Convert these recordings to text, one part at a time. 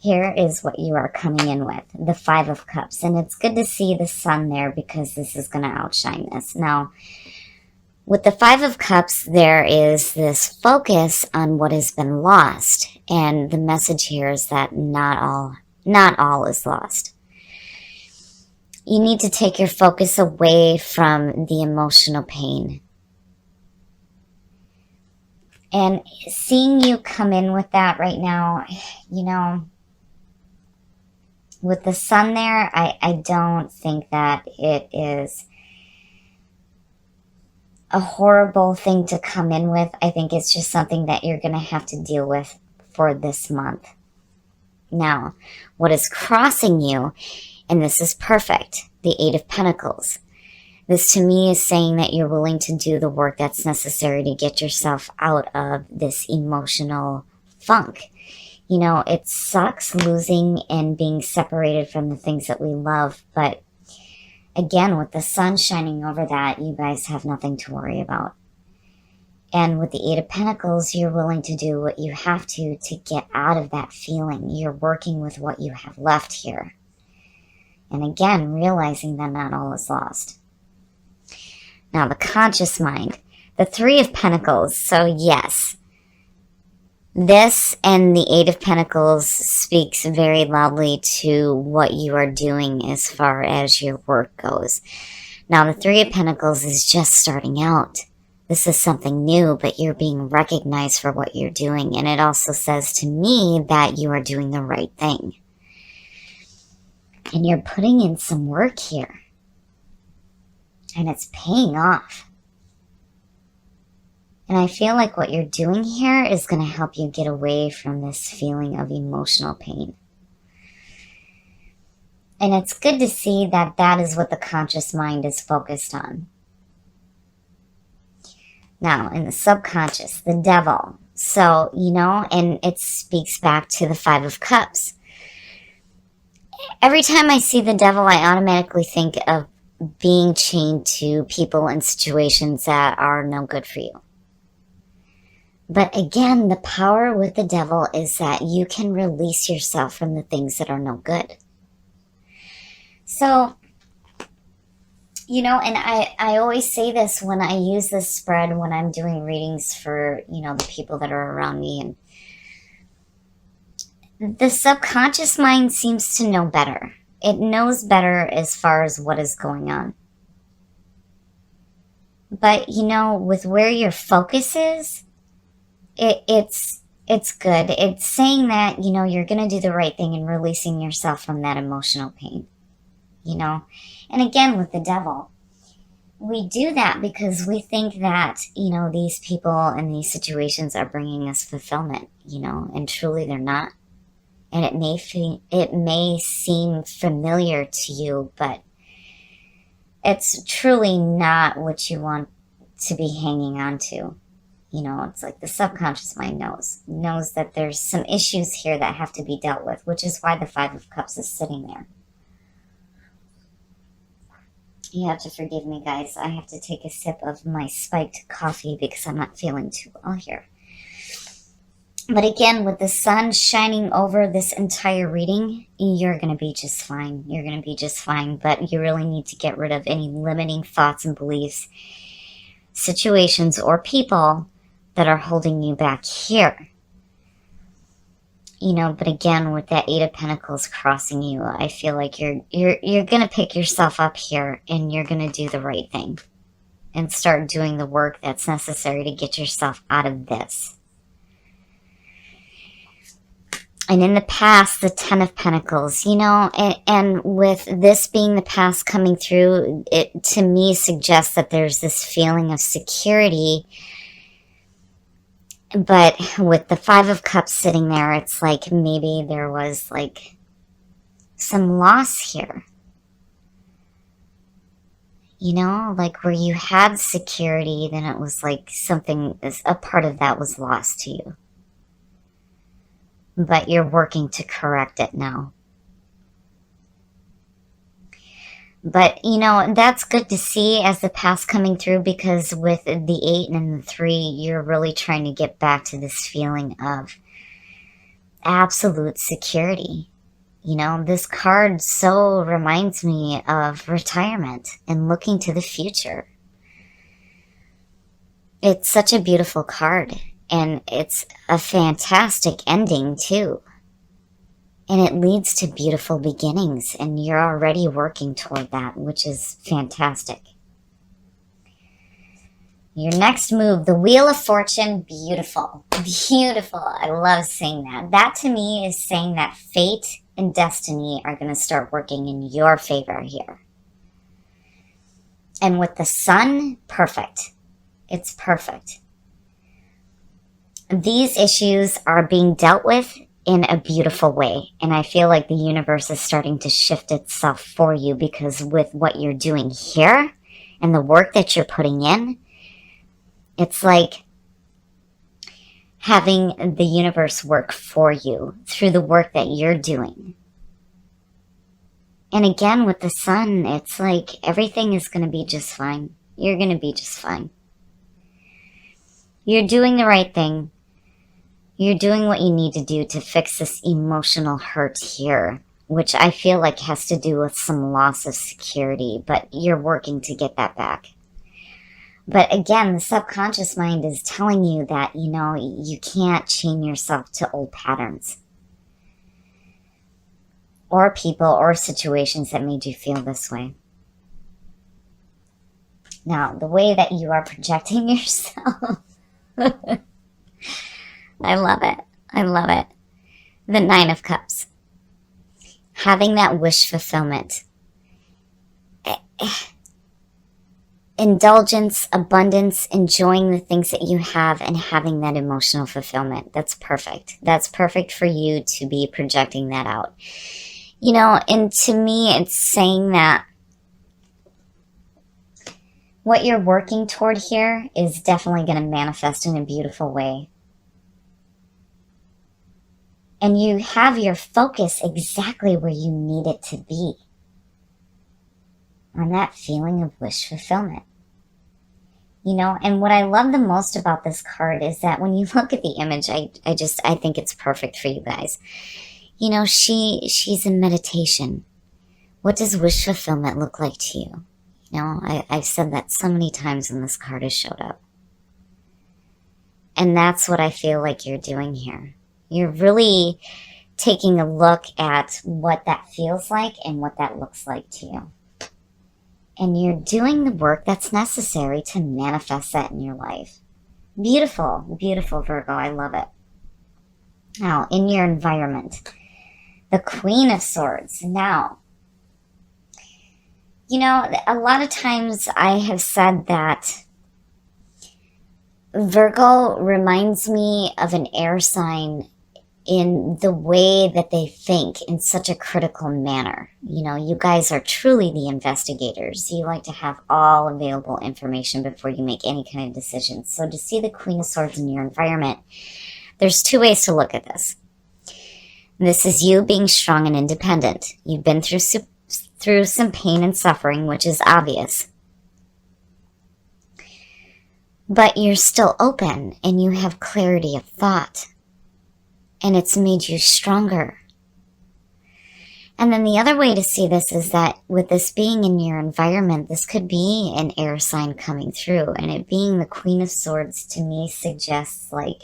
Here is what you are coming in with, the Five of Cups. And it's good to see the sun there because this is going to outshine this. Now, with the Five of Cups, there is this focus on what has been lost. And the message here is that not all is lost. You need to take your focus away from the emotional pain. And seeing you come in with that right now, you know, with the sun there, I don't think that it is a horrible thing to come in with. I think it's just something that you're going to have to deal with for this month. Now, what is crossing you, and this is perfect, the Eight of Pentacles. This to me is saying that you're willing to do the work that's necessary to get yourself out of this emotional funk. You know, it sucks losing and being separated from the things that we love. But again, with the sun shining over that, you guys have nothing to worry about. And with the Eight of Pentacles, you're willing to do what you have to get out of that feeling. You're working with what you have left here. And again, realizing that not all is lost. Now, the conscious mind. The Three of Pentacles. So yes, this and the Eight of Pentacles speaks very loudly to what you are doing as far as your work goes. Now, the Three of Pentacles is just starting out. This is something new, but you're being recognized for what you're doing. And it also says to me that you are doing the right thing. And you're putting in some work here. And it's paying off. And I feel like what you're doing here is going to help you get away from this feeling of emotional pain. And it's good to see that that is what the conscious mind is focused on. Now, in the subconscious, the devil. So, you know, and it speaks back to the Five of Cups. Every time I see the devil, I automatically think of being chained to people and situations that are no good for you. But again, the power with the devil is that you can release yourself from the things that are no good. So, you know, and I always say this when I use this spread, when I'm doing readings for, you know, the people that are around me. And the subconscious mind seems to know better. It knows better as far as what is going on. But, you know, with where your focus is, it's good. It's saying that, you know, you're going to do the right thing and releasing yourself from that emotional pain, you know. And again, with the devil, we do that because we think that, you know, these people and these situations are bringing us fulfillment, you know, and truly they're not. And it may seem familiar to you, but it's truly not what you want to be hanging on to. You know, it's like the subconscious mind knows that there's some issues here that have to be dealt with, which is why the Five of Cups is sitting there. You have to forgive me, guys. I have to take a sip of my spiked coffee because I'm not feeling too well here. But again, with the sun shining over this entire reading, you're going to be just fine. You're going to be just fine. But you really need to get rid of any limiting thoughts and beliefs, situations, or people that are holding you back here. You know, but again, with that Eight of Pentacles crossing you, I feel like you're going to pick yourself up here and you're going to do the right thing and start doing the work that's necessary to get yourself out of this. And in the past, the Ten of Pentacles, you know, and with this being the past coming through, it to me suggests that there's this feeling of security. But with the Five of Cups sitting there, it's like maybe there was like some loss here. You know, like where you had security, then it was like something, a part of that was lost to you. But you're working to correct it now. But, you know, that's good to see as the past coming through, because with the 8 and the 3, you're really trying to get back to this feeling of absolute security. You know, this card so reminds me of retirement and looking to the future. It's such a beautiful card, and it's a fantastic ending too. And it leads to beautiful beginnings, and you're already working toward that, which is fantastic. Your next move, the Wheel of Fortune, beautiful. Beautiful. I love saying that. That to me is saying that fate and destiny are going to start working in your favor here. And with the Sun, perfect. It's perfect. These issues are being dealt with in a beautiful way. And I feel like the universe is starting to shift itself for you, because with what you're doing here and the work that you're putting in, it's like having the universe work for you through the work that you're doing. And again, with the Sun, it's like everything is going to be just fine. You're going to be just fine. You're doing the right thing. You're doing what you need to do to fix this emotional hurt here, which I feel like has to do with some loss of security, but you're working to get that back. But again, the subconscious mind is telling you that, you know, you can't chain yourself to old patterns or people or situations that made you feel this way. Now, the way that you are projecting yourself, I love it. I love it. The Nine of Cups. Having that wish fulfillment. Indulgence, abundance, enjoying the things that you have, and having that emotional fulfillment. That's perfect. That's perfect for you to be projecting that out. You know, and to me, it's saying that what you're working toward here is definitely going to manifest in a beautiful way. And you have your focus exactly where you need it to be. On that feeling of wish fulfillment. You know, and what I love the most about this card is that when you look at the image, I think it's perfect for you guys. You know, she's in meditation. What does wish fulfillment look like to you? You know, I've said that so many times when this card has showed up. And that's what I feel like you're doing here. You're really taking a look at what that feels like and what that looks like to you. And you're doing the work that's necessary to manifest that in your life. Beautiful, beautiful, Virgo. I love it. Now, in your environment, the Queen of Swords. Now, you know, a lot of times I have said that Virgo reminds me of an air sign in the way that they think in such a critical manner. You know, you guys are truly the investigators. You like to have all available information before you make any kind of decisions. So to see the Queen of Swords in your environment, there's two ways to look at this. This is you being strong and independent. You've been through some pain and suffering, which is obvious. But you're still open and you have clarity of thought. And it's made you stronger. And then the other way to see this is that with this being in your environment, this could be an air sign coming through. And it being the Queen of Swords to me suggests like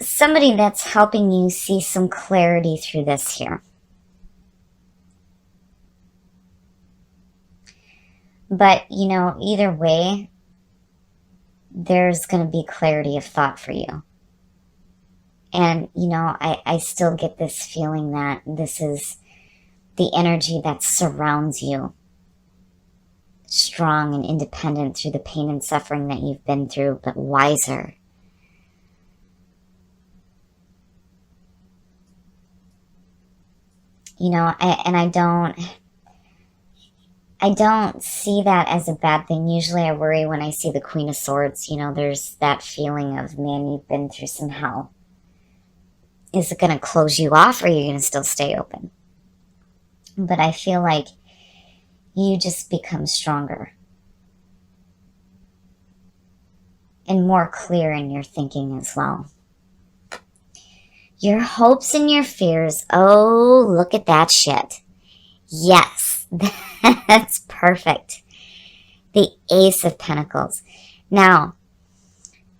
somebody that's helping you see some clarity through this here. But, you know, either way, there's going to be clarity of thought for you. And, you know, I still get this feeling that this is the energy that surrounds you. Strong and independent through the pain and suffering that you've been through, but wiser. You know, I don't see that as a bad thing. Usually I worry when I see the Queen of Swords. You know, there's that feeling of, man, you've been through some hell. Is it going to close you off, or are you going to still stay open? But I feel like you just become stronger. and more clear in your thinking as well. Your hopes and your fears. Oh, look at that shit. Yes, that's perfect. The Ace of Pentacles. Now,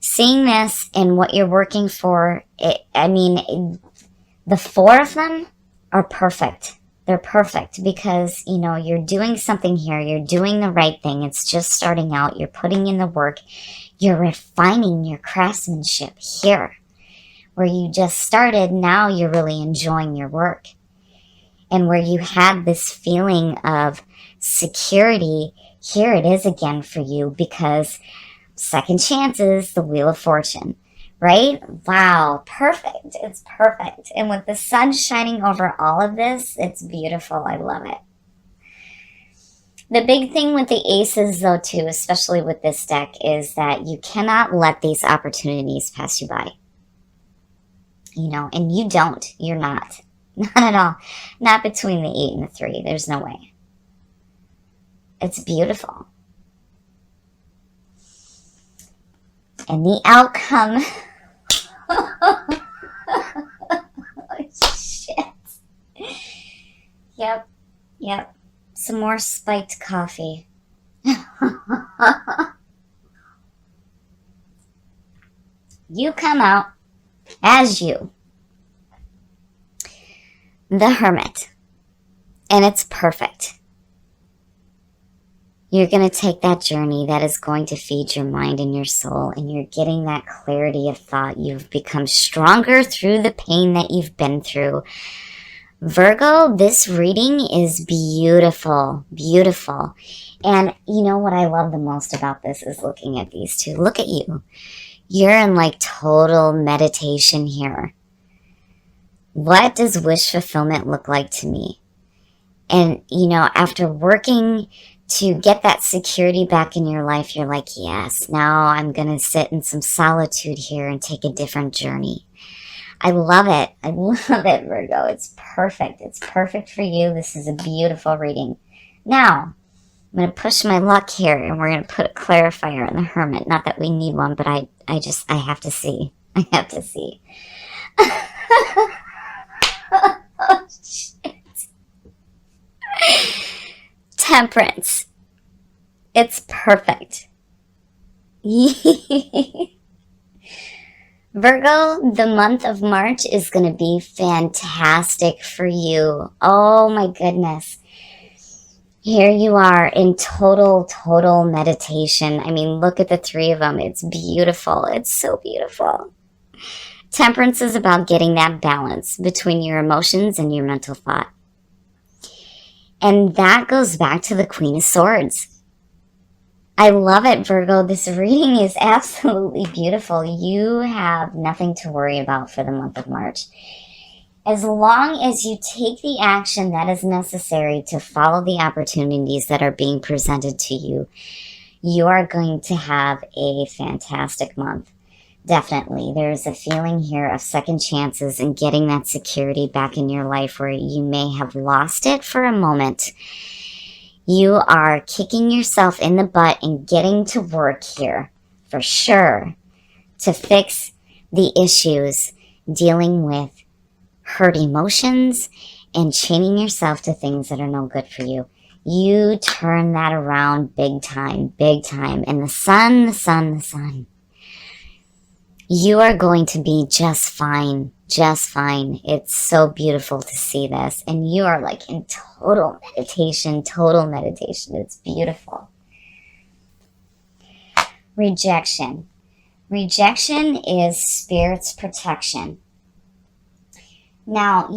seeing this and what you're working for, the four of them are perfect. They're perfect because, you're doing something here. You're doing the right thing. It's just starting out. You're putting in the work. You're refining your craftsmanship here. Where you just started, now you're really enjoying your work. And where you had this feeling of security, here it is again for you, because second chances, the Wheel of Fortune, right? Wow, perfect. It's perfect. And with the sun shining over all of this, it's beautiful. I love it. The big thing with the aces, though, too, especially with this deck, is that you cannot let these opportunities pass you by. And you don't. You're not. Not at all. Not between the 8 and the 3. There's no way. It's beautiful. And the outcome. Oh, shit. Yep. Some more spiked coffee. You come out as you. The Hermit. And it's perfect. You're going to take that journey that is going to feed your mind and your soul, and you're getting that clarity of thought. You've become stronger through the pain that you've been through. Virgo, this reading is beautiful, beautiful. And what I love the most about this is looking at these two. Look at you. You're in total meditation here. What does wish fulfillment look like to me? And, after working to get that security back in your life, you're like, yes, now I'm going to sit in some solitude here and take a different journey. I love it. I love it, Virgo. It's perfect. It's perfect for you. This is a beautiful reading. Now, I'm going to push my luck here, and we're going to put a clarifier in the Hermit. Not that we need one, but I have to see. I have to see. Oh, shit. Temperance. It's perfect. Virgo, the month of March is going to be fantastic for you. Oh my goodness. Here you are in total meditation. Look at the three of them. It's beautiful. It's so beautiful. Temperance is about getting that balance between your emotions and your mental thought. And that goes back to the Queen of Swords. I love it, Virgo. This reading is absolutely beautiful. You have nothing to worry about for the month of March. As long as you take the action that is necessary to follow the opportunities that are being presented to you, you are going to have a fantastic month. Definitely. There's a feeling here of second chances and getting that security back in your life where you may have lost it for a moment. You are kicking yourself in the butt and getting to work here for sure to fix the issues dealing with hurt emotions and chaining yourself to things that are no good for you. You turn that around big time. And the sun. You are going to be just fine. It's so beautiful to see this. And you are in total meditation. It's beautiful. Rejection. Rejection is Spirit's protection. Now,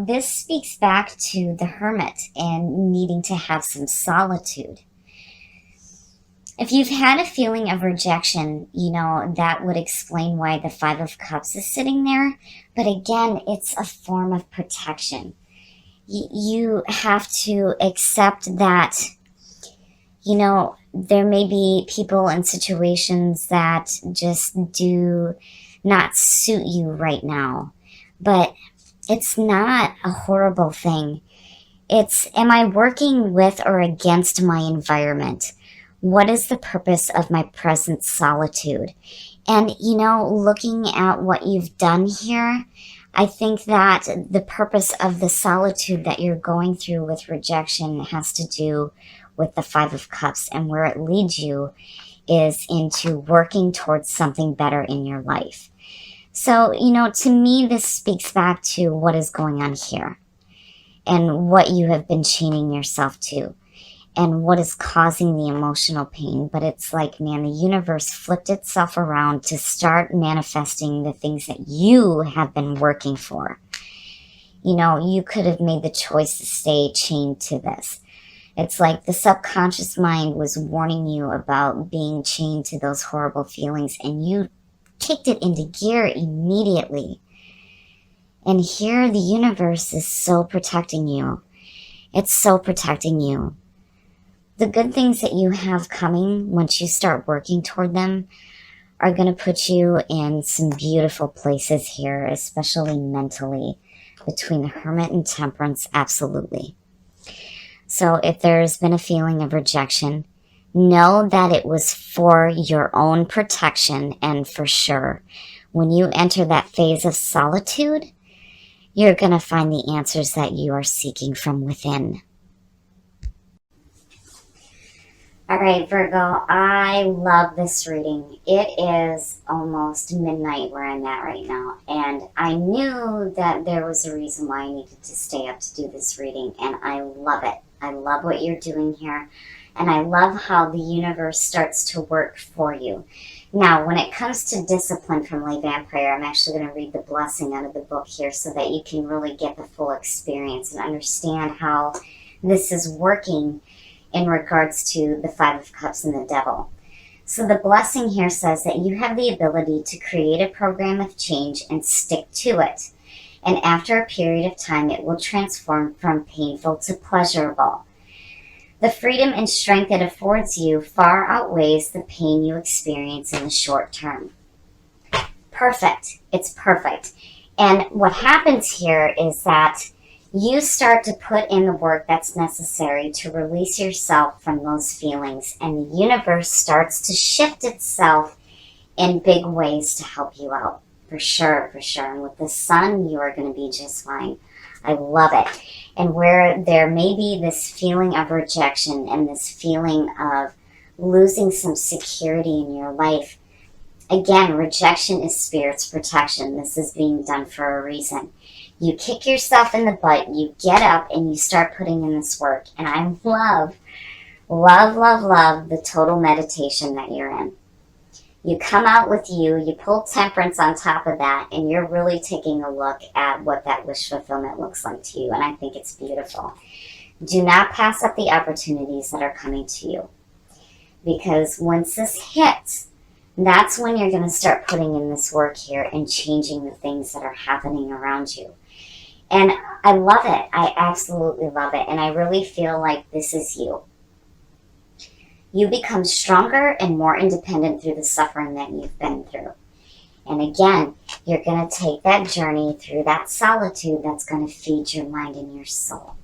this speaks back to the Hermit and needing to have some solitude. If you've had a feeling of rejection, that would explain why the Five of Cups is sitting there. But again, it's a form of protection. You have to accept that, there may be people and situations that just do not suit you right now. But it's not a horrible thing. It's, am I working with or against my environment? What is the purpose of my present solitude? And, you know, looking at what you've done here, I think that the purpose of the solitude that you're going through with rejection has to do with the Five of Cups, and where it leads you is into working towards something better in your life. So, you know, to me, this speaks back to what is going on here and what you have been chaining yourself to and what is causing the emotional pain. But it's like, man, the universe flipped itself around to start manifesting the things that you have been working for. You know, you could have made the choice to stay chained to this. It's like the subconscious mind was warning you about being chained to those horrible feelings, and you kicked it into gear immediately. And here the universe is so protecting you. It's so protecting you. The good things that you have coming, once you start working toward them, are going to put you in some beautiful places here, especially mentally, between the Hermit and Temperance, absolutely. So if there's been a feeling of rejection, know that it was for your own protection, and for sure, when you enter that phase of solitude, you're going to find the answers that you are seeking from within. All right, Virgo, I love this reading. It is almost midnight where I'm at right now, and I knew that there was a reason why I needed to stay up to do this reading, and I love it. I love what you're doing here, and I love how the universe starts to work for you. Now, when it comes to discipline from Lay Vampire, I'm actually going to read the blessing out of the book here so that you can really get the full experience and understand how this is working in regards to the Five of Cups and the Devil. So the blessing here says that you have the ability to create a program of change and stick to it. And after a period of time, it will transform from painful to pleasurable. The freedom and strength it affords you far outweighs the pain you experience in the short term. Perfect. It's perfect. And what happens here is that you start to put in the work that's necessary to release yourself from those feelings, and the universe starts to shift itself in big ways to help you out. For sure, for sure. And with the Sun, you are going to be just fine. I love it. And where there may be this feeling of rejection and this feeling of losing some security in your life, again, rejection is Spirit's protection. This is being done for a reason. You kick yourself in the butt, you get up, and you start putting in this work. And I love, love, love, love the total meditation that you're in. You come out with you pull Temperance on top of that, and you're really taking a look at what that wish fulfillment looks like to you, and I think it's beautiful. Do not pass up the opportunities that are coming to you, because once this hits, that's when you're going to start putting in this work here and changing the things that are happening around you. And I love it. I absolutely love it, and I really feel like this is you. You become stronger and more independent through the suffering that you've been through. And again, you're going to take that journey through that solitude that's going to feed your mind and your soul.